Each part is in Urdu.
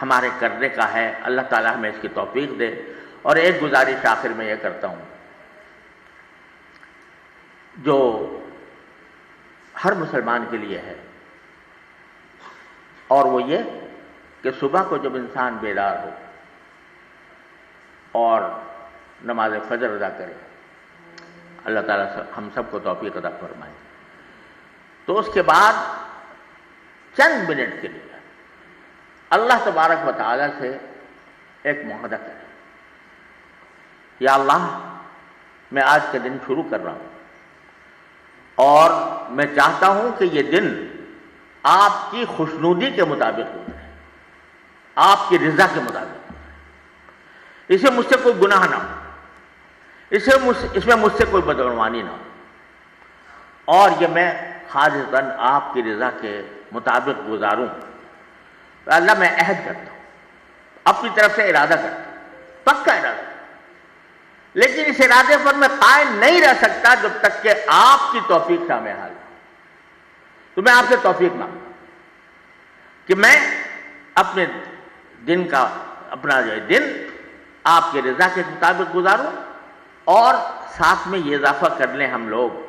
ہمارے کرنے کا ہے. اللہ تعالیٰ ہمیں اس کی توفیق دے. اور ایک گزارش آخر میں یہ کرتا ہوں جو ہر مسلمان کے لیے ہے، اور وہ یہ کہ صبح کو جب انسان بیدار ہو اور نماز فجر ادا کرے، اللہ تعالیٰ ہم سب کو توفیق عطا فرمائے، تو اس کے بعد چند منٹ کے لیے اللہ تبارک و تعالیٰ سے ایک معاہدہ کرے، یا اللہ میں آج کا دن شروع کر رہا ہوں اور میں چاہتا ہوں کہ یہ دن آپ کی خوشنودی کے مطابق گزرے، آپ کی رضا کے مطابق گزرے، اسے مجھ سے کوئی گناہ نہ ہو، اس میں مجھ سے کوئی بدعنوانی نہ ہو، اور یہ میں خالصاً آپ کی رضا کے مطابق گزاروں. اللہ میں عہد کرتا ہوں، اپنی طرف سے ارادہ کرتا ہوں، پکا ارادہ، لیکن اس ارادے پر میں قائم نہیں رہ سکتا جب تک کہ آپ کی توفیق شامل حال ہو. تو میں آپ سے توفیق مانگتا ہوں کہ میں اپنے دن کا اپنا جو دن آپ کی رضا کے مطابق گزاروں، اور ساتھ میں یہ اضافہ کر لیں ہم لوگ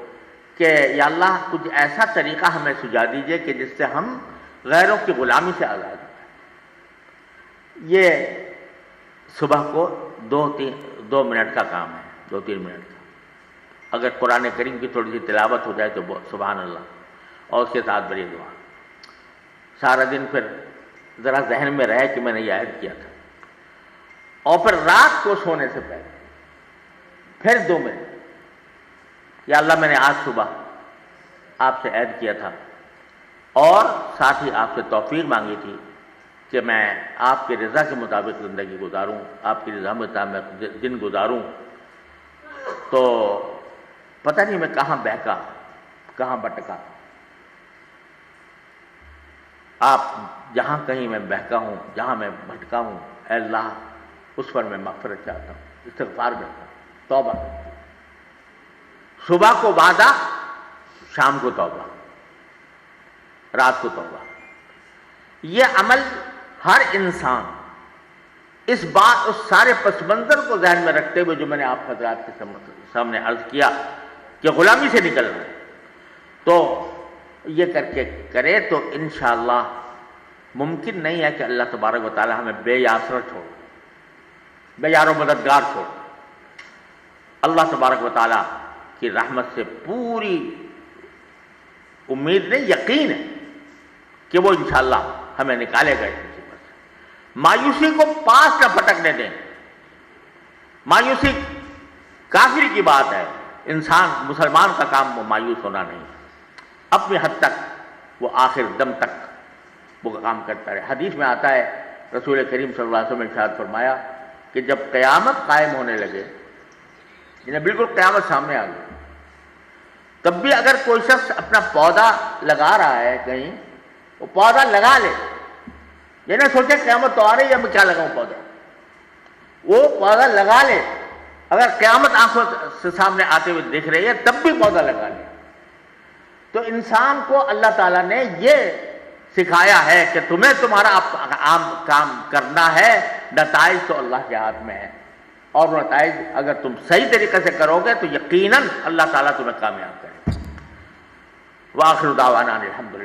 کہ یا اللہ کچھ ایسا طریقہ ہمیں سجھا دیجئے کہ جس سے ہم غیروں کی غلامی سے آزاد ہو جائیں. یہ صبح کو دو منٹ کا کام ہے، 2-3 منٹ کا. اگر قرآن کریم کی تھوڑی سی تلاوت ہو جائے تو سبحان اللہ، اور اس کے ساتھ بڑی دعا، سارا دن پھر ذرا ذہن میں رہے کہ میں نے یہ عہد کیا تھا. اور پھر رات کو سونے سے پہلے پھر 2 منٹ، یا اللہ میں نے آج صبح آپ سے عہد کیا تھا اور ساتھ ہی آپ سے توفیق مانگی تھی کہ میں آپ کی رضا کے مطابق زندگی گزاروں، آپ کی رضا کے مطابق دن گزاروں. تو پتہ نہیں میں کہاں بہکا، کہاں بٹکا. آپ جہاں کہیں میں بہکا ہوں، جہاں میں بھٹکا ہوں، اے اللہ اس پر میں مغفرت چاہتا ہوں، استغفار کرتا ہوں، توبہ کرتا ہوں. صبح کو وعدہ، شام کو توبہ، رات کو توبہ. یہ عمل ہر انسان اس سارے پس منظر کو ذہن میں رکھتے ہوئے جو میں نے آپ حضرات کے سامنے عرض کیا کہ غلامی سے نکلنا ہے، تو یہ کر کے کرے تو انشاءاللہ ممکن نہیں ہے کہ اللہ تبارک و تعالی ہمیں بے یاسر چھوڑ، بے یار و مددگار چھوڑ. اللہ تبارک و تعالی کی رحمت سے پوری امید نہیں، یقین ہے کہ وہ انشاءاللہ ہمیں نکالے گا اس مصیبت سے. مایوسی کو پاس نہ پھٹکنے دیں. مایوسی کافر کی بات ہے، انسان مسلمان کا کام وہ مایوس ہونا نہیں ہے. اپنی حد تک وہ آخر دم تک وہ کام کرتا رہے. حدیث میں آتا ہے رسول کریم صلی اللہ علیہ وسلم نے ارشاد فرمایا کہ جب قیامت قائم ہونے لگے، جنہیں بالکل قیامت سامنے آ گئی، تب بھی اگر کوئی شخص اپنا پودا لگا رہا ہے کہیں، وہ پودا لگا لے، یہ نہ سوچے قیامت تو آ رہی ہے میں کیا لگاؤں پودا. وہ پودا لگا لے، اگر قیامت آنکھوں سے سامنے آتے ہوئے دیکھ رہی ہے تب بھی پودا لگا لے. تو انسان کو اللہ تعالیٰ نے یہ سکھایا ہے کہ تمہیں تمہارا عام کام کرنا ہے، نتائج تو اللہ کے ہاتھ میں ہے، اور نتائج اگر تم صحیح طریقے سے کرو گے تو یقیناً اللہ تعالیٰ تمہیں کامیاب کرے گا. وآخر دعوانا الحمدللہ.